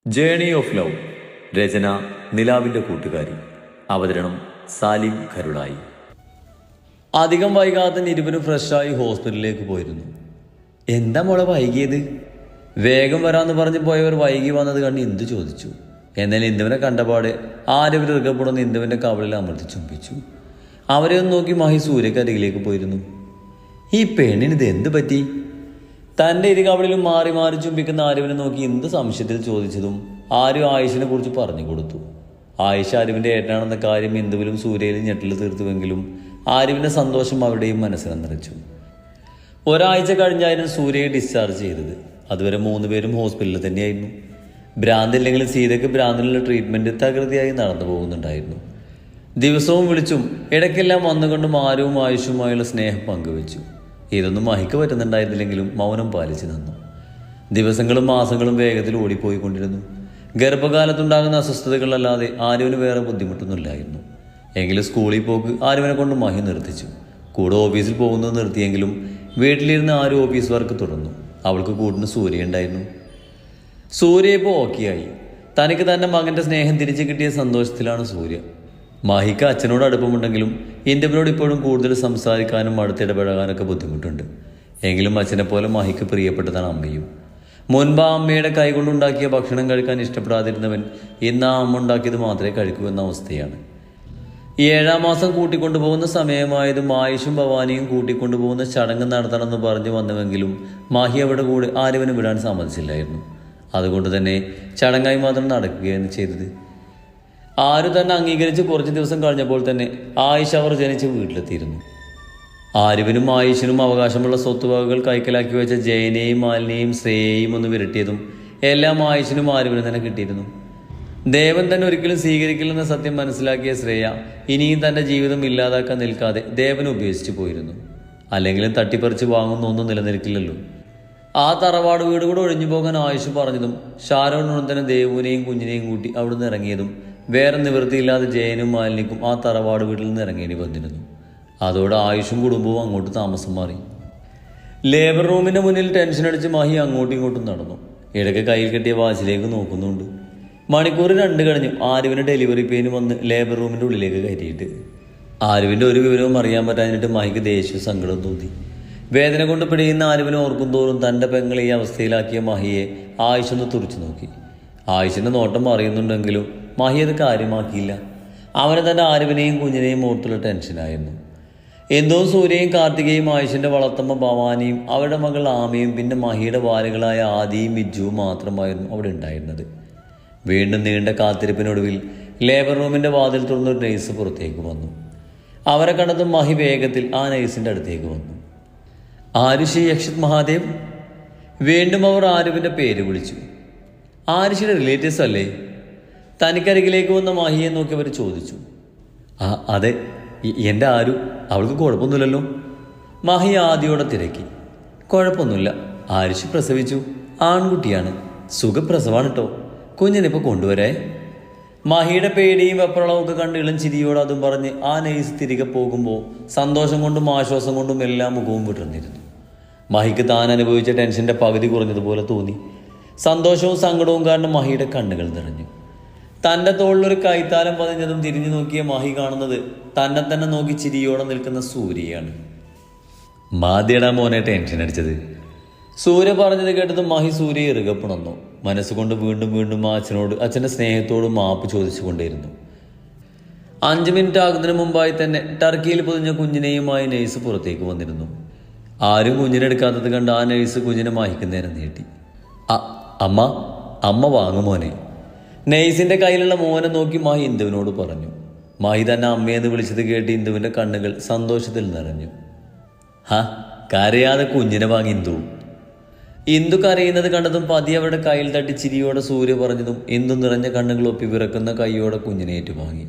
Journey of love. രചന നിലാവിൻ്റെ കൂട്ടുകാരി. അവതരണം സാലിം കരുളായി. അധികം വൈകാതെ ഇരുവരും ഫ്രഷായി ഹോസ്പിറ്റലിലേക്ക് പോയിരുന്നു. എന്താ മോളെ വൈകിയത്? വേഗം വരാമെന്ന് പറഞ്ഞ് പോയവർ വൈകി വന്നത് കണ്ട് ഇന്ദു ചോദിച്ചു. എന്നാൽ ഇന്ദുവിനെ കണ്ടപാടെ ആരവർ ഇറുകപ്പെടുന്ന ഇന്ദുവിൻ്റെ കവളിൽ അമർത്തി ചുംബിച്ചു. അവരെ ഒന്ന് നോക്കി മഹി സൂര്യക്ക് അരികിലേക്ക് പോയിരുന്നു. ഈ പെണ്ണിന് ഇത് എന്ത് പറ്റി? തൻ്റെ ഇരു കവളിലും മാറി മാറി ചുംബിക്കുന്ന ആരുവിനെ നോക്കി എന്ത് സംശയത്തിൽ ചോദിച്ചതും ആരു ആയിഷിനെ കുറിച്ച് പറഞ്ഞു കൊടുത്തു. ആയിഷ ആരുവിൻ്റെ ഏട്ടനാണെന്ന കാര്യം ഇന്ദുവിലും സൂര്യയിലും ഞെട്ടിൽ തീർത്തുവെങ്കിലും ആരുവിൻ്റെ സന്തോഷം അവരുടെയും മനസ്സിനെ നിറച്ചു. ഒരാഴ്ച കഴിഞ്ഞായിരുന്നു സൂര്യയെ ഡിസ്ചാർജ് ചെയ്തത്. അതുവരെ 3 പേരും ഹോസ്പിറ്റലിൽ തന്നെയായിരുന്നു. ഭ്രാന്തില്ലെങ്കിലും സീതയ്ക്ക് ഭ്രാന്തിനുള്ള ട്രീറ്റ്മെൻറ്റ് തകൃതിയായി നടന്നു പോകുന്നുണ്ടായിരുന്നു. ദിവസവും വിളിച്ചും ഇടയ്ക്കെല്ലാം വന്നുകൊണ്ടും ആരുവും ആയുഷുമായുള്ള സ്നേഹം പങ്കുവെച്ചു. ഇതൊന്നും മഹിക്ക് പറ്റുന്നുണ്ടായിരുന്നില്ലെങ്കിലും മൗനം പാലിച്ചു നിന്നു. ദിവസങ്ങളും മാസങ്ങളും വേഗത്തിൽ ഓടിപ്പോയിക്കൊണ്ടിരുന്നു. ഗർഭകാലത്തുണ്ടാകുന്ന അസ്വസ്ഥതകളല്ലാതെ ആരുവിന് വേറെ ബുദ്ധിമുട്ടൊന്നുമില്ലായിരുന്നു. എങ്കിലും സ്കൂളിൽ പോക്ക് ആരുവിനെ കൊണ്ട് മഹി നിർത്തിച്ചു. കൂടെ ഓഫീസിൽ പോകുന്നത് നിർത്തിയെങ്കിലും വീട്ടിലിരുന്ന് ആരും ഓഫീസ് വർക്ക് തുടർന്നു. അവൾക്ക് കൂടിന് സൂര്യ ഉണ്ടായിരുന്നു. സൂര്യ ഇപ്പോൾ ഓക്കെയായി. തനിക്ക് തൻ്റെ മകൻ്റെ സ്നേഹം തിരിച്ചു കിട്ടിയ സന്തോഷത്തിലാണ് സൂര്യ. മഹിക്ക് അച്ഛനോട് അടുപ്പമുണ്ടെങ്കിലും ഇന്ദുവിനോട് ഇപ്പോഴും കൂടുതൽ സംസാരിക്കാനും അടുത്തിടപഴകാനൊക്കെ ബുദ്ധിമുട്ടുണ്ട്. എങ്കിലും അച്ഛനെ പോലെ മഹിക്ക് പ്രിയപ്പെട്ടതാണ് അമ്മയും. മുൻപ് ആ അമ്മയുടെ കൈകൊണ്ടുണ്ടാക്കിയ ഭക്ഷണം കഴിക്കാൻ ഇഷ്ടപ്പെടാതിരുന്നവൻ ഇന്ന് ആ അമ്മ ഉണ്ടാക്കിയത് മാത്രമേ കഴിക്കൂ എന്ന അവസ്ഥയാണ്. 7-ാം മാസം കൂട്ടിക്കൊണ്ടുപോകുന്ന സമയമായതും ആയുഷും ഭവാനിയും കൂട്ടിക്കൊണ്ടുപോകുന്ന ചടങ്ങ് നടത്തണമെന്ന് പറഞ്ഞു വന്നുവെങ്കിലും മാഹി അവിടെ കൂടെ ആരുവിന് വിടാൻ സമ്മതിച്ചില്ലായിരുന്നു. അതുകൊണ്ട് തന്നെ ചടങ്ങായി മാത്രം നടക്കുകയാണ് ചെയ്തത്. ആരു തന്നെ അംഗീകരിച്ച് കുറച്ച് ദിവസം കഴിഞ്ഞപ്പോൾ തന്നെ ആയിഷ അവർ ജനിച്ച് വീട്ടിലെത്തിയിരുന്നു. ആരുവിനും ആയിഷിനും അവകാശമുള്ള സ്വത്തുവകകൾ കൈക്കലാക്കി വെച്ച ജയനെയും മാലിനെയും ശ്രേയയും ഒന്ന് വിരട്ടിയതും എല്ലാം ആയിഷിനും ആരുവിനും തന്നെ കിട്ടിയിരുന്നു. ദേവൻ തന്നെ ഒരിക്കലും സ്വീകരിക്കില്ലെന്ന സത്യം മനസ്സിലാക്കിയ ശ്രേയ ഇനിയും തൻ്റെ ജീവിതം ഇല്ലാതാക്കാൻ നിൽക്കാതെ ദേവനെ ഉപേക്ഷിച്ചു പോയിരുന്നു. അല്ലെങ്കിലും തട്ടിപ്പറിച്ച് വാങ്ങുന്നൊന്നും നിലനിൽക്കില്ലല്ലോ. ആ തറവാട് വീട് കൂടെ ഒഴിഞ്ഞു പോകാൻ ആയുഷ് പറഞ്ഞതും ഷാരോണുടൻ തന്നെ ദേവുവിനെയും കുഞ്ഞിനെയും കൂട്ടി അവിടുന്ന് ഇറങ്ങിയതും വേറെ നിവൃത്തിയില്ലാതെ ജയനും മാലിനിക്കും ആ തറവാട് വീട്ടിൽ നിന്ന് ഇറങ്ങേണ്ടി വന്നിരുന്നു. അതോടെ ആയുഷും കുടുംബവും അങ്ങോട്ട് താമസം മാറി. ലേബർ റൂമിൻ്റെ മുന്നിൽ ടെൻഷൻ അടിച്ച് മഹി അങ്ങോട്ടും ഇങ്ങോട്ടും നടന്നു. ഇടയ്ക്ക് കയ്യിൽ കെട്ടിയ വാച്ചിലേക്ക് നോക്കുന്നുണ്ട്. മണിക്കൂർ 2 കഴിഞ്ഞു ആരുവിന് ഡെലിവറി പെയിന് വന്ന് ലേബർ റൂമിൻ്റെ ഉള്ളിലേക്ക് കയറ്റിയിട്ട്. ആരുവിൻ്റെ ഒരു വിവരവും അറിയാൻ പറ്റാഞ്ഞിട്ട് മഹിക്ക് ദേഷ്യവും സങ്കടവും തോന്നി. വേദന കൊണ്ട് പിടിയുന്ന ആരുവിനെ ഓർക്കും തോറും തൻ്റെ പെങ്ങളെ ഈ അവസ്ഥയിലാക്കിയ മഹിയെ ആയുഷൊന്ന് തുറച്ചു നോക്കി. ആയുഷിൻ്റെ നോട്ടം അറിയുന്നുണ്ടെങ്കിലും മഹി അത് കാര്യമാക്കിയില്ല. അവന് തൻ്റെ ആരുവിനെയും കുഞ്ഞിനെയും ഓർത്തുള്ള ടെൻഷനായിരുന്നു. എന്തോ സൂര്യയും കാർത്തികയും ആയുഷിൻ്റെ വളർത്തമ്മ ഭവാനിയും അവരുടെ മകൾ ആമയും പിന്നെ മഹിയുടെ ബാലുകളായ ആദിയും മിജുവും മാത്രമായിരുന്നു അവിടെ ഉണ്ടായിരുന്നത്. വീണ്ടും നീണ്ട കാത്തിരിപ്പിനൊടുവിൽ ലേബർ റൂമിൻ്റെ വാതിൽ തുറന്നൊരു നഴ്സ് പുറത്തേക്ക് വന്നു. അവരെ കണ്ടതും മഹി വേഗത്തിൽ ആ നഴ്സിൻ്റെ അടുത്തേക്ക് വന്നു. ആരുഷി യക്ഷിത് മഹാദേവ്. വീണ്ടും അവർ ആരുവിൻ്റെ പേര് വിളിച്ചു. ആരുഷിയുടെ റിലേറ്റീവ്സ് അല്ലേ? തനിക്കരികിലേക്ക് വന്ന മഹിയെ നോക്കി അവർ ചോദിച്ചു. അതെ, എൻ്റെ ആരു. അവൾക്ക് കുഴപ്പമൊന്നുമില്ലല്ലോ? മഹി ആദിയോടെ തിരക്കി. കുഴപ്പമൊന്നുമില്ല. ആരുഷി പ്രസവിച്ചു. ആൺകുട്ടിയാണ്. സുഖപ്രസവാണ് കേട്ടോ. കുഞ്ഞിനിപ്പോൾ കൊണ്ടുവരേ. മഹിയുടെ പേടിയും വെപ്രളമൊക്കെ കണ്ട് ഇളം ചിരിയോട് അതും പറഞ്ഞ് ആ നഴ്സ് തിരികെ പോകുമ്പോൾ സന്തോഷം കൊണ്ടും ആശ്വാസം കൊണ്ടും എല്ലാം മുഖവും വിടർന്നിരുന്നു. മഹിക്ക് താൻ അനുഭവിച്ച ടെൻഷൻ്റെ പകുതി കുറഞ്ഞതുപോലെ തോന്നി. സന്തോഷവും സങ്കടവും കാരണം മഹിയുടെ കണ്ണുകൾ നിറഞ്ഞു. തൻ്റെ തോളിലൊരു കൈത്താലം പതിഞ്ഞതും തിരിഞ്ഞു നോക്കിയ മഹി കാണുന്നത് തന്നെ തന്നെ നോക്കി ചിരിയോടെ നിൽക്കുന്ന സൂര്യയാണ്. മാതിയടാ മോനെ ടെൻഷൻ അടിച്ചത്. സൂര്യ പറഞ്ഞത് കേട്ടതും മഹി സൂര്യയെ ഇറുകപ്പുണർന്നു. മനസ്സുകൊണ്ട് വീണ്ടും വീണ്ടും അച്ഛനോട് അച്ഛൻ്റെ സ്നേഹത്തോട് മാപ്പ് ചോദിച്ചു കൊണ്ടേയിരുന്നു. 5 മിനിറ്റ് ആകുന്നതിന് മുമ്പായി തന്നെ ടർക്കിയിൽ പൊതിഞ്ഞ കുഞ്ഞിനെയുമായി നഴ്സ് പുറത്തേക്ക് വന്നിരുന്നു. ആരും കുഞ്ഞിനെടുക്കാത്തത് കണ്ട് ആ നഴ്സ് കുഞ്ഞിനെ മഹിക്ക് നേരം നീട്ടി. അമ്മ വാങ്ങുമോനെ. നഴ്സിൻ്റെ കയ്യിലുള്ള മോനെ നോക്കി മഹി ഇന്ദുവിനോട് പറഞ്ഞു. മഹി തന്നെ അമ്മയെന്ന് വിളിച്ചത് കേട്ട് ഇന്ദുവിൻ്റെ കണ്ണുകൾ സന്തോഷത്തിൽ നിറഞ്ഞു. കരയാതെ കുഞ്ഞിനെ വാങ്ങി ഇന്ദു കരയുന്നത് കണ്ടതും പതി അവരുടെ കയ്യിൽ തട്ടി ചിരിയോടെ സൂര്യ പറഞ്ഞതും ഇന്ദു നിറഞ്ഞ കണ്ണുകൾ ഒപ്പി വിറക്കുന്ന കൈയോടെ കുഞ്ഞിനെ ഏറ്റുവാങ്ങി.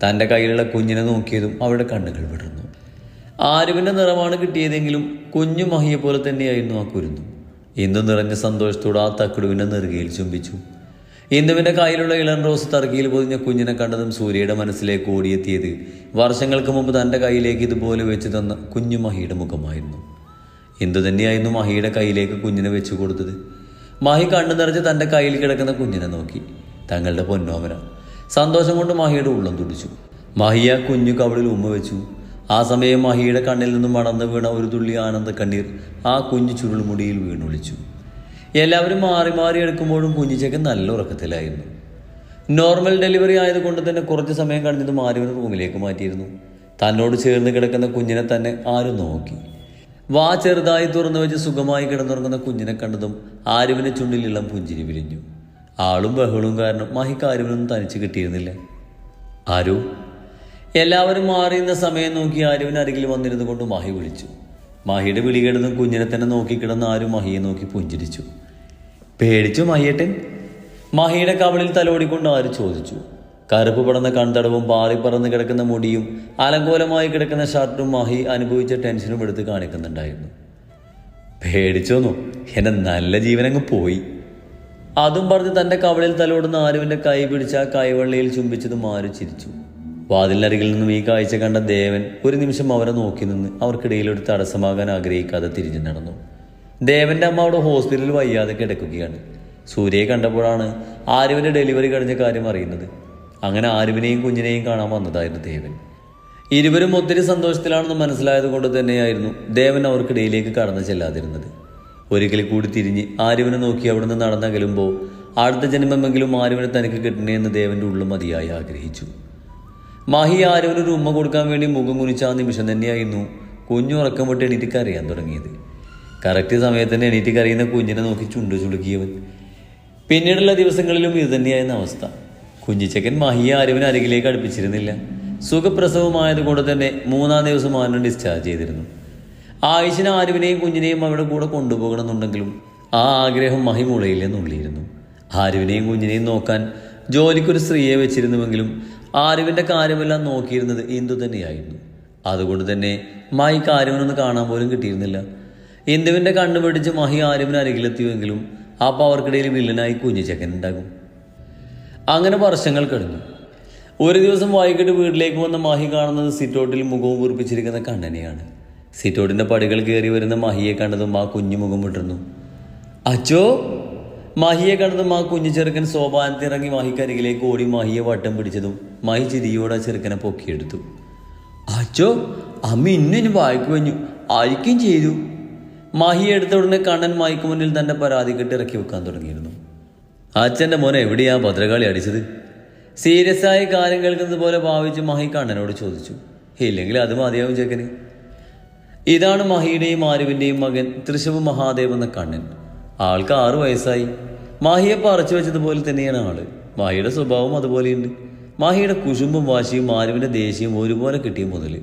തൻ്റെ കയ്യിലുള്ള കുഞ്ഞിനെ നോക്കിയതും അവരുടെ കണ്ണുകൾ വിടർന്നു. ആരുവിൻ്റെ നിറമാണ് കിട്ടിയതെങ്കിലും കുഞ്ഞു മഹിയെ പോലെ തന്നെയായിരുന്നു ആ കുരുന്നു. ഇന്ദു നിറഞ്ഞ സന്തോഷത്തോടെ ആ തക്കടുവിൻ്റെ നെറുകയിൽ ചുംബിച്ചു. ഇന്ദുവിൻ്റെ കയ്യിലുള്ള ഇളം റോസ് ടർക്കിയിൽ പൊതിഞ്ഞ കുഞ്ഞിനെ കണ്ടതും സൂര്യയുടെ മനസ്സിലേക്ക് ഓടിയെത്തിയത് വർഷങ്ങൾക്ക് മുമ്പ് തൻ്റെ കയ്യിലേക്ക് ഇതുപോലെ വെച്ച് തന്ന കുഞ്ഞു മഹിയുടെ മുഖമായിരുന്നു. ഇന്ദു തന്നെയായിരുന്നു മഹിയുടെ കയ്യിലേക്ക് കുഞ്ഞിനെ വെച്ചു കൊടുത്തത്. മാഹി കണ്ണു നിറച്ച് തൻ്റെ കയ്യിൽ കിടക്കുന്ന കുഞ്ഞിനെ നോക്കി. തങ്ങളുടെ പൊന്നോമന. സന്തോഷം കൊണ്ട് മാഹിയുടെ ഉള്ളം തുടിച്ചു. മാഹി ആ കുഞ്ഞു കവിളിൽ ഉമ്മ വെച്ചു. ആ സമയം മാഹിയുടെ കണ്ണിൽ നിന്നും മടന്നു വീണ ഒരു തുള്ളി ആനന്ദ കണ്ണീർ ആ കുഞ്ഞു ചുരുൾമുടിയിൽ വീണൊളിച്ചു. എല്ലാവരും മാറി മാറി എടുക്കുമ്പോഴും കുഞ്ഞിച്ചക്കൻ നല്ല ഉറക്കത്തിലായിരുന്നു. നോർമൽ ഡെലിവറി ആയതുകൊണ്ട് തന്നെ കുറച്ച് സമയം കഴിഞ്ഞത് ആരുവിനെ റൂമിലേക്ക് മാറ്റിയിരുന്നു. തന്നോട് ചേർന്ന് കിടക്കുന്ന കുഞ്ഞിനെ തന്നെ ആരും നോക്കി. വാ ചെറുതായി തുറന്നു വെച്ച് സുഖമായി കിടന്നുറങ്ങുന്ന കുഞ്ഞിനെ കണ്ടതും ആരുവിന്റെ ചുണ്ടിൽ ഇളം പുഞ്ചിരി വിരിഞ്ഞു. ആളും ബഹളവും കാരണം മാഹിക്ക് ആരുവിനൊന്നും തനിച്ച് കിട്ടിയിരുന്നില്ല. ആരു. എല്ലാവരും മാറിയുന്ന സമയം നോക്കി ആരുവിന് അരികിൽ വന്നിരുന്നു കൊണ്ട് മാഹി വിളിച്ചു. മാഹിയുടെ വിളി കേട്ടതും കുഞ്ഞിനെ തന്നെ നോക്കിക്കിടന്ന് ആരും മാഹിയെ നോക്കി പുഞ്ചിരിച്ചു. പേടിച്ചു മാഹിയേട്ടൻ? മാഹിയുടെ കവളിൽ തലോടിക്കൊണ്ട് ആര് ചോദിച്ചു. കറുപ്പ് പടന്ന കൺതടവും പാറിപ്പറന്ന് കിടക്കുന്ന മുടിയും അലങ്കോലമായി കിടക്കുന്ന ഷർട്ടും മാഹി അനുഭവിച്ച ടെൻഷനും എടുത്ത് കാണിക്കുന്നുണ്ടായിരുന്നു. പേടിച്ചോന്നോ? എന്നെ നല്ല ജീവനങ്ങ് പോയി. അതും പറഞ്ഞ് തൻ്റെ കവളിൽ തലോടുന്ന ആരുവിൻ്റെ കൈ പിടിച്ച ആ കൈവെള്ളയിൽ ചുംബിച്ചതും ആര് ചിരിച്ചു. വാതിലിനരികിൽ നിന്നും ഈ കാഴ്ച കണ്ട ദേവൻ ഒരു നിമിഷം അവരെ നോക്കി നിന്ന് അവർക്കിടയിൽ ഒരു തടസ്സമാകാൻ ആഗ്രഹിക്കാതെ തിരിഞ്ഞു നടന്നു. ദേവന്റെ അമ്മ അവിടെ ഹോസ്പിറ്റലിൽ വയ്യാതെ കിടക്കുകയാണ്. സൂര്യയെ കണ്ടപ്പോഴാണ് ആരുവിൻ്റെ ഡെലിവറി കഴിഞ്ഞ കാര്യം അറിയുന്നത്. അങ്ങനെ ആരുവിനെയും കുഞ്ഞിനെയും കാണാൻ വന്നതായിരുന്നു ദേവൻ. ഇരുവരും ഒത്തിരി സന്തോഷത്തിലാണെന്ന് മനസ്സിലായത് കൊണ്ട് തന്നെയായിരുന്നു ദേവൻ അവർക്കിടയിലേക്ക് കടന്നു ചെല്ലാതിരുന്നത്. ഒരിക്കൽ കൂടി തിരിഞ്ഞ് ആരുവിനെ നോക്കി അവിടുന്ന് നടന്നകലുമ്പോൾ അടുത്ത ജന്മമെങ്കിലും ആരുവിനെ തനിക്ക് കിട്ടണേ എന്ന് ദേവന്റെ ഉള്ളും മതിയായി ആഗ്രഹിച്ചു. മാഹി ആരുവിനൊരു ഉമ്മ കൊടുക്കാൻ വേണ്ടി മുഖം കുനിച്ച ആ നിമിഷം തന്നെയായിരുന്നു കുഞ്ഞു ഉറക്കം വിട്ട് എണീറ്റ് കരയാൻ തുടങ്ങിയത്. കറക്റ്റ് സമയത്ത് തന്നെ എണീറ്റ് കരയുന്ന കുഞ്ഞിനെ നോക്കി ചുണ്ടു ചുളുക്കിയവൻ. പിന്നീടുള്ള ദിവസങ്ങളിലും ഇത് തന്നെയായിരുന്ന അവസ്ഥ. കുഞ്ഞിച്ചക്കൻ മാഹിയെ ആരുവിനെ അരികിലേക്ക് അടുപ്പിച്ചിരുന്നില്ല. സുഖപ്രസവമായതുകൊണ്ട് തന്നെ 3-ാം ദിവസം ആരുവിനെ ഡിസ്ചാർജ് ചെയ്തിരുന്നു. ആയിഷിന് ആരുവിനെയും കുഞ്ഞിനെയും അവരുടെ കൂടെ കൊണ്ടുപോകണമെന്നുണ്ടെങ്കിലും ആ ആഗ്രഹം മാഹി മുളയില്ലെന്നുള്ളിയിരുന്നു. ആരുവിനെയും കുഞ്ഞിനെയും നോക്കാൻ ജോലിക്കൊരു സ്ത്രീയെ വെച്ചിരുന്നുവെങ്കിലും ആരുവിൻ്റെ കാര്യമെല്ലാം നോക്കിയിരുന്നത് ഇന്ദു തന്നെയായിരുന്നു. അതുകൊണ്ട് തന്നെ മാഹിക്ക് ആരുവിനൊന്ന് കാണാൻ പോലും കിട്ടിയിരുന്നില്ല. ഇന്ദുവിൻ്റെ കണ്ണു പിടിച്ച് മാഹി ആരുവിന് അരികിലെത്തിയുവെങ്കിലും അപ്പോൾ അവർക്കിടയിൽ വില്ലനായി കുഞ്ഞിച്ചക്കൻ ഉണ്ടാകും. അങ്ങനെ വർഷങ്ങൾ കഴിഞ്ഞു. ഒരു ദിവസം വൈകിട്ട് വീട്ടിലേക്ക് വന്ന മാഹി കാണുന്നത് സിറ്റൗട്ടിൽ മുഖവും വീർപ്പിച്ചിരിക്കുന്ന കണ്ണനെയാണ്. സിറ്റൗട്ടിൻ്റെ പടികൾ കയറി വരുന്ന മാഹിയെ കണ്ടതും ആ കുഞ്ഞു മുഖം വിട്ടിരുന്നു. അച്ചോ. മാഹിയെ കണ്ടതും ആ കുഞ്ഞു ചെറുക്കൻ സോപാനത്തിറങ്ങി മാഹിക്കരികിലേക്ക് ഓടി മാഹിയെ വട്ടം പിടിച്ചതും മാഹി ചിരിയോടെ ആ ചെറുക്കനെ പൊക്കിയെടുത്തു. അച്ചോ, അമ്മ ഇന്നും വായിക്കു കഴിഞ്ഞു, അഴിക്കുകയും ചെയ്തു. മാഹിയെ എടുത്ത ഉടനെ കണ്ണൻ മാഹിക്ക് മുന്നിൽ തൻ്റെ പരാതി കെട്ട് ഇറക്കി വെക്കാൻ തുടങ്ങിയിരുന്നു. അച്ഛൻ്റെ മോനെ എവിടെയാ ഭദ്രകാളി അടിച്ചത്? സീരിയസ് ആയി കാര്യം കേൾക്കുന്നത് പോലെ ഭാവിച്ച് മാഹി കണ്ണനോട് ചോദിച്ചു. ഇല്ലെങ്കിൽ അത് മതിയാവും ചെക്കന്. ഇതാണ് മാഹിയുടെയും ആരുവിൻ്റെയും മകൻ തൃശവ് മഹാദേവ് എന്ന കണ്ണൻ. ആൾക്ക് 6 വയസ്സായി. മാഹിയെ പറിച്ചു വെച്ചതുപോലെ തന്നെയാണ് ആള്. മാഹിയുടെ സ്വഭാവം അതുപോലെയുണ്ട്. മാഹിയുടെ കുശുമ്പും വാശിയും ആരുവിൻ്റെ ദേഷ്യവും ഒരുപോലെ കിട്ടിയ മുതൽ.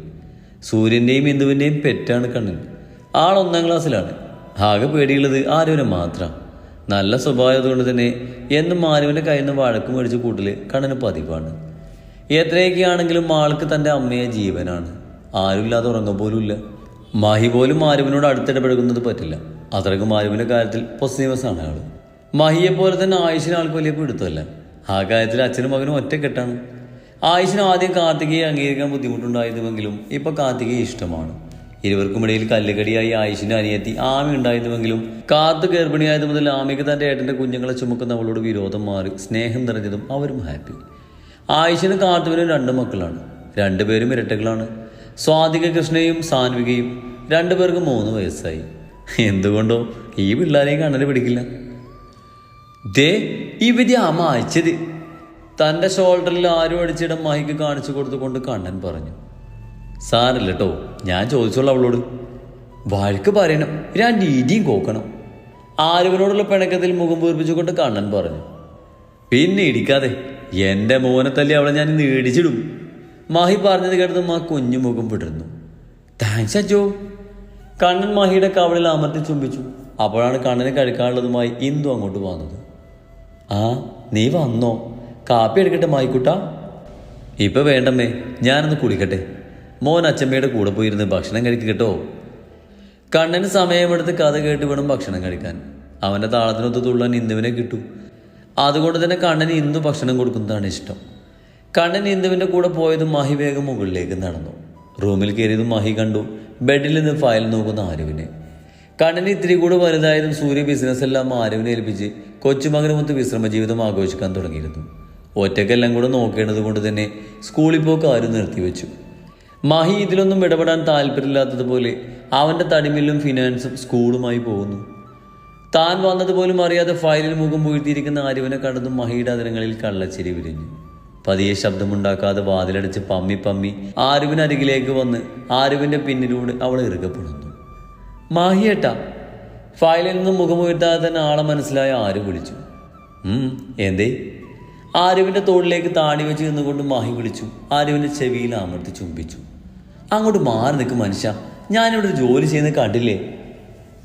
സൂര്യൻ്റെയും ഇന്ദുവിൻ്റെയും പെറ്റാണ് കണ്ണൻ. ആൾ 1-ാം ക്ലാസ്സിലാണ്. ആകെ പേടിയുള്ളത് ആരുവിനെ മാത്രം. നല്ല സ്വഭാവമായതുകൊണ്ട് തന്നെ എന്നും ആരുവിൻ്റെ കയ്യിൽ നിന്ന് വഴക്കും മേടിച്ച് കൂട്ടൽ കണ്ണന് പതിവാണ്. എത്രയൊക്കെയാണെങ്കിലും ആൾക്ക് തൻ്റെ അമ്മയെ ജീവനാണ്. ആരുമില്ലാതെ ഉറങ്ങാൻ പോലുമില്ല. മാഹി പോലും ആരുവിനോട് അടുത്തിടപഴകുന്നത് പറ്റില്ല. അത്രയ്ക്കും ആരുവിൻ്റെ കാര്യത്തിൽ പൊസീവസ് ആണ് ആൾ. മാഹിയെ പോലെ തന്നെ ആയിഷിന് ആൾക്ക് വലിയ പിടുത്തമല്ല. ആ കാര്യത്തിൽ അച്ഛനും മകനും ഒറ്റക്കെട്ടാണ്. ആയിഷിന് ആദ്യം കാർത്തികയെ അംഗീകരിക്കാൻ ബുദ്ധിമുട്ടുണ്ടായിരുന്നുവെങ്കിലും ഇപ്പോൾ കാർത്തികയെ ഇഷ്ടമാണ്. ഇരുവർക്കുമിടയിൽ കല്ലുകടിയായി ആയിഷിൻ്റെ അനിയത്തി ആമി ഉണ്ടായിരുന്നുവെങ്കിലും കാർത്ത് ഗർഭിണിയായത് മുതൽ ആമിക്ക് തൻ്റെ ഏട്ടൻ്റെ കുഞ്ഞുങ്ങളെ ചുമക്കുന്ന അവളോട് വിരോധം മാറി സ്നേഹം നിറഞ്ഞതും അവരും ഹാപ്പി. ആയിഷിന് കാർത്തുവിനും 2 മക്കളാണ്. 2 പേരും ഇരട്ടകളാണ്. സ്വാതിക കൃഷ്ണയും സാൻവികയും. 2 പേർക്ക് 3 വയസ്സായി. എന്തുകൊണ്ടോ ഈ പിള്ളേരെയും കണ്ണന് പിടിക്കില്ല. ദേ ഇവിടെ അമ്മ അയച്ചത്. തൻ്റെ ഷോൾഡറിൽ ആരും അടിച്ചിടം മാഹിക്ക് കാണിച്ചു കൊടുത്തുകൊണ്ട് കണ്ണൻ പറഞ്ഞു. സാരല്ല കേട്ടോ, ഞാൻ ചോദിച്ചോളൂ അവളോട്. വഴക്ക് പറയണം, 2 ഇടിയും കോക്കണം. ആരുവിനോടുള്ള പിണക്കത്തിൽ മുഖം വീർപ്പിച്ചുകൊണ്ട് കണ്ണൻ പറഞ്ഞു. പിന്നെ ഇടിക്കാതെ, എൻ്റെ മോനെ തല്ലി അവളെ ഞാൻ ഇന്ന് ഇടിച്ചിടും. മാഹി പറഞ്ഞത് കേട്ടതും ആ കുഞ്ഞു മുഖം വിടർന്നു. താങ്ക്സ് അച്ചോ. കണ്ണൻ മാഹിയുടെ കവളിൽ അമർത്തി ചുംബിച്ചു. അപ്പോഴാണ് കണ്ണന് കഴിക്കാനുള്ളതുമായി ഇന്ദു അങ്ങോട്ട് വന്നത്. ആ നീ വന്നോ? കാപ്പി എടുക്കട്ടെ മായിക്കുട്ടാ? ഇപ്പം വേണ്ടമ്മേ, ഞാനൊന്ന് കുളിക്കട്ടെ. മോൻ അച്ഛമ്മയുടെ കൂടെ പോയിരുന്ന് ഭക്ഷണം കഴിക്കുക കേട്ടോ. കണ്ണന് സമയമെടുത്ത് കഥ കേട്ട് വേണം ഭക്ഷണം കഴിക്കാൻ. അവൻ്റെ താളത്തിനൊത്ത് തുള്ളാൻ ഇന്ദുവിനെ കിട്ടും. അതുകൊണ്ട് തന്നെ കണ്ണന് ഇന്ദു ഭക്ഷണം കൊടുക്കുന്നതാണ് ഇഷ്ടം. കണ്ണൻ ഇന്ദുവിൻ്റെ കൂടെ പോയതും മാഹി വേഗം മുകളിലേക്ക് നടന്നു. റൂമിൽ കയറിയതും മാഹി കണ്ടു ബെഡിൽ നിന്ന് ഫയൽ നോക്കുന്ന ആരുവിനെ. കണ്ണന് ഇത്തിരി കൂടെ വലുതായതും സൂര്യ ബിസിനസ് എല്ലാം ആരുവിനെ ഏൽപ്പിച്ച് കൊച്ചുമകനുമൊത്ത് വിശ്രമ ജീവിതം ആഘോഷിക്കാൻ തുടങ്ങിയിരുന്നു. ഒറ്റയ്ക്കെല്ലാം കൂടെ നോക്കേണ്ടത് കൊണ്ട് തന്നെ സ്കൂളിൽ പോക്ക് ആരും നിർത്തിവെച്ചു. മഹി ഇതിലൊന്നും ഇടപെടാൻ താല്പര്യമില്ലാത്തതുപോലെ അവൻ്റെ തടിമില്ലും ഫിനാൻസും സ്കൂളുമായി പോകുന്നു. താൻ വന്നതുപോലും അറിയാതെ ഫയലിൽ മുഖം പൂഴ്ത്തിയിരിക്കുന്ന ആരുവിനെ കണ്ടതും മഹിയുടെ അതിരങ്ങളിൽ കള്ളച്ചിരി വിരിഞ്ഞു. പതിയെ ശബ്ദമുണ്ടാക്കാതെ വാതിലടിച്ച് പമ്മി പമ്മി ആരുവിനരികിലേക്ക് വന്ന് ആരുവിൻ്റെ പിന്നിലൂടെ അവൾ ഇറുകപ്പെടുന്നു. മാഹിയേട്ടാ. ഫയലിൽ നിന്നും മുഖമുയർത്താതെ തന്നെ ആളെ മനസ്സിലായ ആരു വിളിച്ചു. എന്തേ? ആരുവിൻ്റെ തോളിലേക്ക് താടി വെച്ച് നിന്നുകൊണ്ട് മാഹി വിളിച്ചു. ആരുവിൻ്റെ ചെവിയിൽ അമർത്തി ചുംബിച്ചു. അങ്ങോട്ട് മാറി നിൽക്കും മനുഷ്യ, ഞാനിവിടെ ഒരു ജോലി ചെയ്യുന്നത് കണ്ടില്ലേ?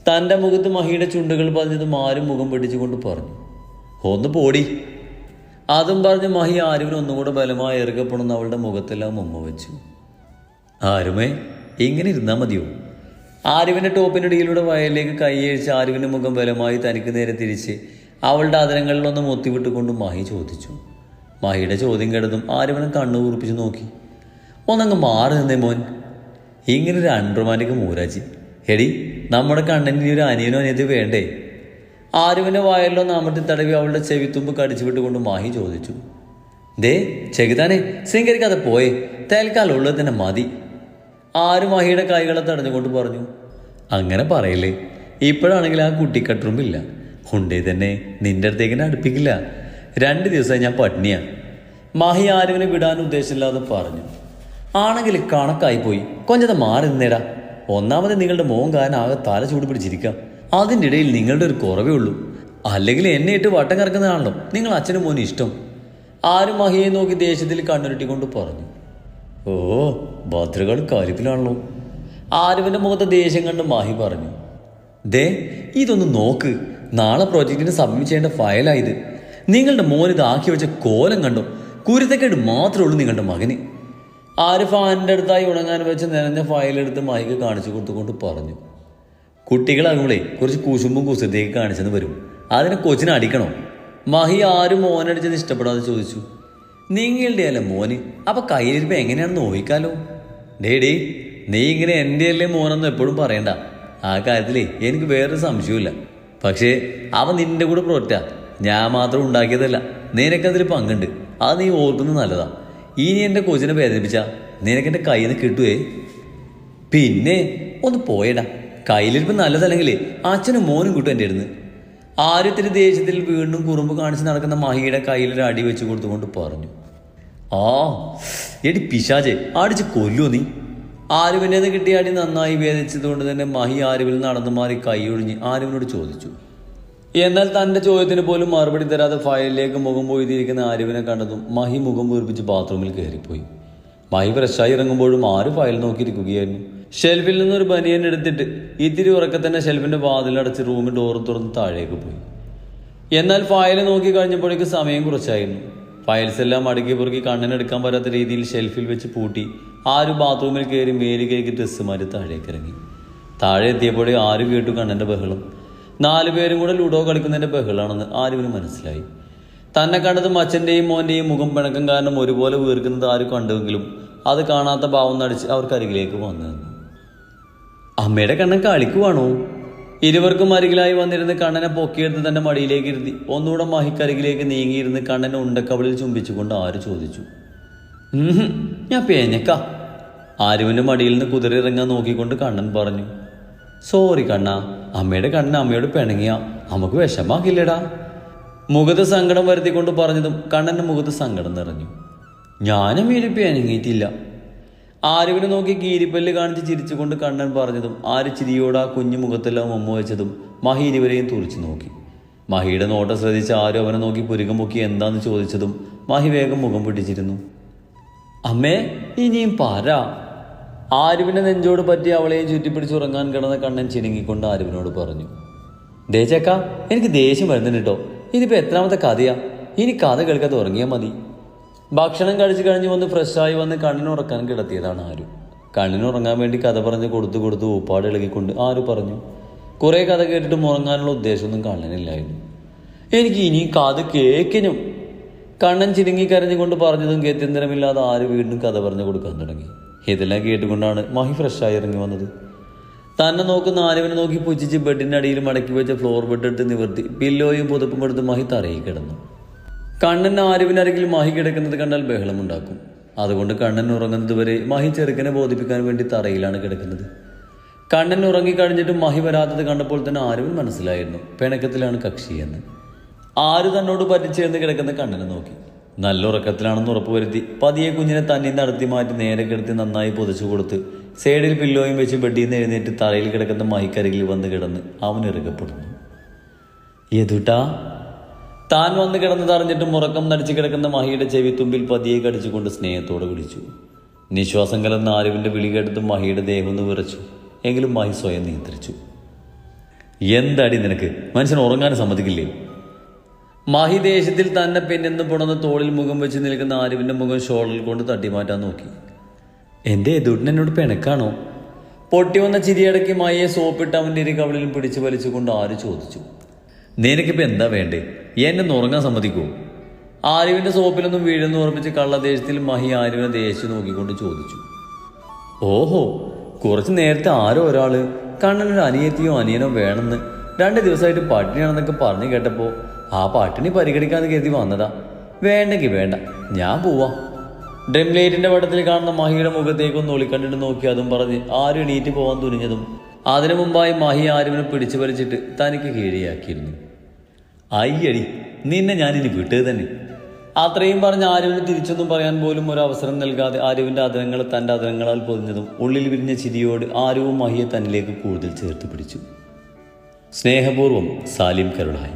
തൻ്റെ മുഖത്ത് മഹിയുടെ ചുണ്ടുകൾ പറഞ്ഞതും ആരും മുഖം പിടിച്ചുകൊണ്ട് പറഞ്ഞു, ഒന്ന് പോടി. അതും പറഞ്ഞ് മഹി ആരുവിന് ഒന്നുകൂടെ ബലമായി ഇറുകപ്പെടുന്ന അവളുടെ മുഖത്തെല്ലാം ഉമ്മ വെച്ചു. ആരുമേ, ഇങ്ങനെ ഇരുന്നാൽ മതിയോ? ആരുവിൻ്റെ ടോപ്പിൻ്റെ ഇടയിലൂടെ വയലിലേക്ക് കൈയഴിച്ച് ആരുവിൻ്റെ മുഖം ബലമായി തനിക്ക് നേരെ തിരിച്ച് അവളുടെ അതിരങ്ങളിലൊന്ന് മുത്തിവിട്ടുകൊണ്ട് മഹി ചോദിച്ചു. മഹിയുടെ ചോദ്യം കേട്ടതും ആരുവിനെ കണ്ണു കുറിപ്പിച്ച് നോക്കി. ഒന്നങ്ങ് മാറി നിന്നേ മോൻ. ഇങ്ങനെ ഒരു അൺറൊമാൻറ്റിക് മൂരാജി. എടി, നമ്മുടെ കണ്ണന് ഒരു അനിയനോ അനിയത്തി വേണ്ടേ? ആരുവിൻ്റെ വയലിലൊന്ന് അമർത്തി തടവി അവളുടെ ചെവിത്തുമ്പ് കടിച്ചു വിട്ടുകൊണ്ട് മാഹി ചോദിച്ചു. ദേ ചെകുതാനെ, ശൃംഗരിക്കാതെ പോയേ, തൽക്കാലം ഉള്ളത് തന്നെ മതി. ആരും മഹിയുടെ കൈകളെ തടഞ്ഞുകൊണ്ട് പറഞ്ഞു. അങ്ങനെ പറയില്ലേ, ഇപ്പോഴാണെങ്കിൽ ആ കുട്ടിക്കട്ടുറുമ്പില്ല, ഉണ്ടേ തന്നെ നിന്റെ അടുത്തേക്ക് അടുപ്പിക്കില്ല. 2 ദിവസമായി ഞാൻ പട്ടിണിയാ. മഹി ആരുവിനെ വിടാൻ ഉദ്ദേശമില്ലാതെ പറഞ്ഞു. ആണെങ്കിൽ കണക്കായി പോയി, കൊഞ്ചത്തെ മാറി നിന്നേടാ. ഒന്നാമത് നിങ്ങളുടെ മോൻ കാരണം ആകെ തല ചൂട് പിടിച്ചിരിക്കാം. അതിൻ്റെ ഇടയിൽ നിങ്ങളുടെ ഒരു കുറവേ ഉള്ളൂ. അല്ലെങ്കിൽ എന്നെ ഇട്ട് വട്ടം കറക്കുന്നതാണല്ലോ നിങ്ങൾ അച്ഛനും മോനും ഇഷ്ടം. ആരും മഹിയെ നോക്കി ദേഷ്യത്തിൽ കണ്ണുരുട്ടിക്കൊണ്ട് പറഞ്ഞു. ഓ, ഭദ്രകൾ കാര്യത്തിലാണല്ലോ. ആരുവിൻ്റെ മുഖത്തെ ദേഷ്യം കണ്ട് മഹി പറഞ്ഞു. ദേ, ഇതൊന്ന് നോക്ക്, നാളെ പ്രോജക്റ്റിന് സബ്മിറ്റ് ചെയ്യേണ്ട ഫയലായത്. നിങ്ങളുടെ മോൻ ഇതാക്കി വെച്ച കോലം കണ്ടോ? കുരുത്തക്കേട് മാത്രമേ ഉള്ളൂ നിങ്ങളുടെ മകന്. ആര് ഫാനിൻ്റെ അടുത്തായി ഉണങ്ങാൻ വെച്ച് നിറഞ്ഞ ഫയലെടുത്ത് മഹിക്ക് കാണിച്ചു കൊടുത്തുകൊണ്ട് പറഞ്ഞു. കുട്ടികളാകുമ്പോഴേ കുറച്ച് കുശുമ്പും കുസൃതിയൊക്കെ കാണിച്ചെന്ന് വരും, അതിനെ കൊച്ചിനെ അടിക്കണോ? മഹി ആരും മോനടിച്ചത് ഇഷ്ടപ്പെടാതെ ചോദിച്ചു. നിങ്ങളുടെ അല്ലേ മോന്, അപ്പൊ കയ്യിലിരിപ്പം എങ്ങനെയാണെന്ന് നോക്കിക്കാലോ. ഡേ, നീ ഇങ്ങനെ എൻ്റെ അല്ലേ മോനെന്ന് എപ്പോഴും പറയണ്ട. ആ കാര്യത്തിലേ എനിക്ക് വേറൊരു സംശയമില്ല. പക്ഷേ അവൻ നിന്റെ കൂടെ പ്രോറ്റാ, ഞാൻ മാത്രം ഉണ്ടാക്കിയതല്ല. നിനക്കതിൽ പങ്കുണ്ട്, അത് നീ ഓർക്കുന്നത് നല്ലതാ. ഇനി എൻ്റെ കൊച്ചിനെ വേദനിപ്പിച്ചാ നിനക്കെൻ്റെ കയ്യിൽ നിന്ന് കിട്ടുവേ. പിന്നെ ഒന്ന് പോയടാ, കയ്യിലിരിപ്പം നല്ലതല്ലെങ്കിലേ അച്ഛനും മോനും കിട്ടും എൻ്റെ അടുത്ത്. ആര്യത്തിരി ദേഷ്യത്തിൽ വീണ്ടും കുറുമ്പ് കാണിച്ച് നടക്കുന്ന മഹിയുടെ കയ്യിലൊരു അടി വെച്ച് കൊടുത്തുകൊണ്ട് പറഞ്ഞു. ആ എടി പിശാചെ, അടിച്ച് കൊല്ലുമോ നീ? ആരുവിൻ്റെ നിന്ന് കിട്ടിയ അടി നന്നായി വേദിച്ചതുകൊണ്ട് തന്നെ മഹി ആരുവിൽ നടന്നു മാറി കൈയൊഴിഞ്ഞ് ആരുവിനോട് ചോദിച്ചു. എന്നാൽ തൻ്റെ ചോദ്യത്തിന് പോലും മറുപടി തരാതെ ഫയലിലേക്ക് മുഖം പോയിരിക്കുന്ന ആരുവിനെ കണ്ടതും മഹി മുഖം വീർപ്പിച്ച് ബാത്റൂമിൽ കയറിപ്പോയി. മഹി ഫ്രഷായി ഇറങ്ങുമ്പോഴും ആര് ഫയൽ നോക്കിയിരിക്കുകയായിരുന്നു. ഷെൽഫിൽ നിന്നൊരു ബനിയൻ എടുത്തിട്ട് ഇത്തിരി ഉറക്കെ തന്നെ ഷെൽഫിൻ്റെ വാതിലടച്ച് റൂമിൽ ഡോറ് തുറന്ന് താഴേക്ക് പോയി. എന്നാൽ ഫയൽ നോക്കി കഴിഞ്ഞപ്പോഴേക്ക് സമയം കുറച്ചായിരുന്നു. ഫയൽസ് എല്ലാം അടുക്കി പുറക്കി കണ്ണിനെടുക്കാൻ പറ്റാത്ത രീതിയിൽ ഷെൽഫിൽ വെച്ച് പൂട്ടി ആര് ബാത്റൂമിൽ കയറി മേരി കൈക്ക് ഡ്രസ്സ് മാറി താഴേക്ക് ഇറങ്ങി. താഴെ എത്തിയപ്പോഴേ ആര് കേട്ടു കണ്ണൻ്റെ ബഹളം. 4 പേരും കൂടെ ലുഡോ കളിക്കുന്നതിൻ്റെ ബഹളാണെന്ന് ആരുവിന് മനസ്സിലായി. തന്നെ കണ്ടതും അച്ഛൻ്റെയും മോൻ്റെയും മുഖം പിണക്കം കാരണം ഒരുപോലെ വീർക്കുന്നത് ആരും കണ്ടുവെങ്കിലും അത് കാണാത്ത ഭാവം നടിച്ച് അവർക്കരികിലേക്ക് വന്നു നിന്നു. അമ്മയുടെ കണ്ണൻ കളിക്കുവാണോ? ഇരുവർക്കും അരികിലായി വന്നിരുന്ന് കണ്ണനെ പൊക്കിയെടുത്ത് തൻ്റെ മടിയിലേക്ക് ഇരുത്തി ഒന്നുകൂടെ മഹിക്കരികിലേക്ക് നീങ്ങിയിരുന്ന് കണ്ണനെ ഉണ്ടക്കവളിൽ ചുംബിച്ചുകൊണ്ട് ആര് ചോദിച്ചു. ഞാൻ പേഞ്ഞക്ക. ആരുവിൻ്റെ മടിയിൽ നിന്ന് കുതിരയിറങ്ങാൻ നോക്കിക്കൊണ്ട് കണ്ണൻ പറഞ്ഞു. സോറി കണ്ണ, അമ്മയുടെ കണ്ണൻ അമ്മയോട് പിണങ്ങിയ നമുക്ക് വിഷമാക്കില്ലടാ. മുഖത്ത് സങ്കടം വരുത്തിക്കൊണ്ട് പറഞ്ഞതും കണ്ണൻ്റെ മുഖത്ത് സങ്കടം നിറഞ്ഞു. ഞാനമ്മയുടെ പിണങ്ങിയിട്ടില്ല. ആരുവിനെ നോക്കി കീരിപ്പല്ല് കാണിച്ച് ചിരിച്ചുകൊണ്ട് കണ്ണൻ പറഞ്ഞതും ആര് ചിരിയോട് ആ കുഞ്ഞു മുഖത്തെല്ലാം ഉമ്മ വെച്ചതും മഹി ഇരുവരെയും തുറിച്ചു നോക്കി. മഹിയുടെ നോട്ടം ശ്രദ്ധിച്ച് ആരും അവനെ നോക്കി പുരുകം പൊക്കി എന്താന്ന് ചോദിച്ചതും മഹി വേഗം മുഖം പിടിച്ചിരുന്നു. അമ്മേ, ഇനിയും പാരാ. ആരുവിനെ നെഞ്ചോട് പറ്റി അവളെയും ചുറ്റിപ്പിടിച്ചുറങ്ങാൻ കിടന്ന കണ്ണൻ ചിരുങ്ങിക്കൊണ്ട് ആരുവിനോട് പറഞ്ഞു. ദേ ചേക്ക, എനിക്ക് ദേഷ്യം വരുന്നുണ്ട് കേട്ടോ. ഇതിപ്പോൾ എത്രാമത്തെ കഥയാ? ഇനി കഥ കേൾക്കാതെ ഉറങ്ങിയാൽ മതി. ഭക്ഷണം കഴിച്ച് കഴിഞ്ഞ് വന്ന് ഫ്രഷായി വന്ന് കണ്ണിനുറക്കാൻ കിടത്തിയതാണ് ആരു. കണ്ണിനുറങ്ങാൻ വേണ്ടി കഥ പറഞ്ഞ് കൊടുത്തു ഉപ്പാട് ഇളകിക്കൊണ്ട് ആരു പറഞ്ഞു. കുറേ കഥ കേട്ടിട്ട് ഉറങ്ങാനുള്ള ഉദ്ദേശമൊന്നും കണ്ണനില്ലായിരുന്നു. എനിക്ക് ഇനി കഥ കേൾക്കനും. കണ്ണൻ ചിരുങ്ങി കരഞ്ഞുകൊണ്ട് പറഞ്ഞതും ഗത്യന്തരമില്ലാതെ ആര് വീണ്ടും കഥ പറഞ്ഞു കൊടുക്കാൻ തുടങ്ങി. ഇതെല്ലാം കേട്ടുകൊണ്ടാണ് മഹി ഫ്രഷായി ഇറങ്ങി വന്നത്. തന്നെ നോക്കുന്ന ആരവിനെ നോക്കി പുച്ഛിച്ച് ബെഡിൻ്റെ അടിയിൽ മടക്കി വെച്ച ഫ്ലോർ ബെഡ് എടുത്ത് നിവർത്തി പില്ലോയും പുതപ്പും എടുത്ത് മഹി തറയിൽ കിടന്നു. കണ്ണൻ ആരവിനരികിൽ മഹി കിടക്കുന്നത് കണ്ടാൽ ബഹളമുണ്ടാക്കും. അതുകൊണ്ട് കണ്ണൻ ഉറങ്ങുന്നത് വരെ മഹി ചെറുക്കനെ ബോധിപ്പിക്കാൻ വേണ്ടി തറയിലാണ് കിടക്കുന്നത്. കണ്ണൻ ഉറങ്ങിക്കഴിഞ്ഞിട്ടും മഹി വരാത്തത് കണ്ടപ്പോൾ തന്നെ ആരവിൻ മനസ്സിലായിരുന്നു പിണക്കത്തിലാണ് കക്ഷിയെന്ന്. ആര് തന്നോട് പറ്റിച്ചേർന്ന് കിടക്കുന്ന കണ്ണനെ നോക്കി. നല്ല ഉറക്കത്തിലാണെന്ന് ഉറപ്പുവരുത്തി പതിയെ കുഞ്ഞിനെ തന്നെ നടത്തി മാറ്റി നേരെ കിടത്തി നന്നായി പൊതിച്ചു കൊടുത്ത് സൈഡിൽ പില്ലോയും വെച്ച് ബെഡിൽ നിന്ന് എഴുന്നേറ്റ് തറയിൽ കിടക്കുന്ന മഹിക്കരികിൽ വന്ന് കിടന്ന് അവൻ ഇറുകപ്പെടുന്നു. യദുട്ടാ. താൻ വന്ന് കിടന്നതറിഞ്ഞിട്ടും ഉറക്കം നടിച്ച് കിടക്കുന്ന മഹിയുടെ ചെവിത്തുമ്പിൽ പതിയെ കടിച്ചുകൊണ്ട് സ്നേഹത്തോടെ വിളിച്ചു. നിശ്വാസം കലർന്ന ആരവിൻ്റെ വിളി കേട്ടതും മഹിയുടെ ദേഹം ഒന്ന് വിറച്ചു. എങ്കിലും മഹി സ്വയം നിയന്ത്രിച്ചു. എന്താടി നിനക്ക്, മനുഷ്യൻ ഉറങ്ങാൻ സമ്മതിക്കില്ലേ? മഹി ദേഷ്യത്തിൽ തന്നെ പിന്നെന്ന് പുണന്ന് തോളിൽ മുഖം വെച്ച് നിൽക്കുന്ന ആരവിൻ്റെ മുഖം ഷോൾഡറിൽ കൊണ്ട് തട്ടിമാറ്റാൻ നോക്കി. എൻ്റെ എതുട്ടിന് എന്നോട് പിണക്കാണോ? പൊട്ടി വന്ന ചിരിയടക്കി മഹിയെ സോപ്പിട്ട് അവൻ്റെ ഇരു കവളിലും പിടിച്ചു വലിച്ചുകൊണ്ട് ആര് ചോദിച്ചു. നിനക്കിപ്പോൾ എന്താ വേണ്ടേ? എന്നെ ഉറങ്ങാൻ സമ്മതിക്കുമോ? ആരുവിൻ്റെ സോപ്പിലൊന്നും വീഴുന്നു ഉറപ്പിച്ച് കള്ളദേശത്തിൽ മഹി ആരുവിനെ ദേഷ്യം നോക്കിക്കൊണ്ട് ചോദിച്ചു. ഓഹോ, കുറച്ച് നേരത്തെ ആരോ ഒരാൾ കണ്ണനൊരു അനിയത്തിയോ അനിയനോ വേണമെന്ന് 2 ദിവസമായിട്ട് പട്ടിണിയാണെന്നൊക്കെ പറഞ്ഞു കേട്ടപ്പോൾ ആ പട്ടിണി പരിഗണിക്കാന്ന് കരുതി വന്നതാ. വേണ്ടെങ്കിൽ വേണ്ട, ഞാൻ പോവാം. ഡ്രീം ലൈറ്റിൻ്റെ വട്ടത്തിൽ കാണുന്ന മഹിയുടെ മുഖത്തേക്കൊന്ന് ഒളിക്കണ്ടിട്ട് നോക്കി അതും പറഞ്ഞ് ആരും എണീറ്റ് പോകാൻ തുനിഞ്ഞതും അതിനു മുമ്പായി മഹി ആരുവിനെ പിടിച്ചു വലിച്ചിട്ട് തനിക്ക് കീഴിയാക്കിയിരുന്നു. അയ്യടി, നിന്നെ ഞാനിനി വിട്ടത് തന്നെ. അത്രയും പറഞ്ഞ് ആരുവിന് തിരിച്ചൊന്നും പറയാൻ പോലും ഒരു അവസരം നൽകാതെ ആരുവിൻ്റെ അതരങ്ങൾ തൻ്റെ അതരങ്ങളാൽ പൊതിഞ്ഞതും ഉള്ളിൽ വിരിഞ്ഞ ചിരിയോട് ആരുവും മഹിയെ തന്നിലേക്ക് കൂടുതൽ ചേർത്ത് പിടിച്ചു. സ്നേഹപൂർവ്വം സാലിം കരുളായി.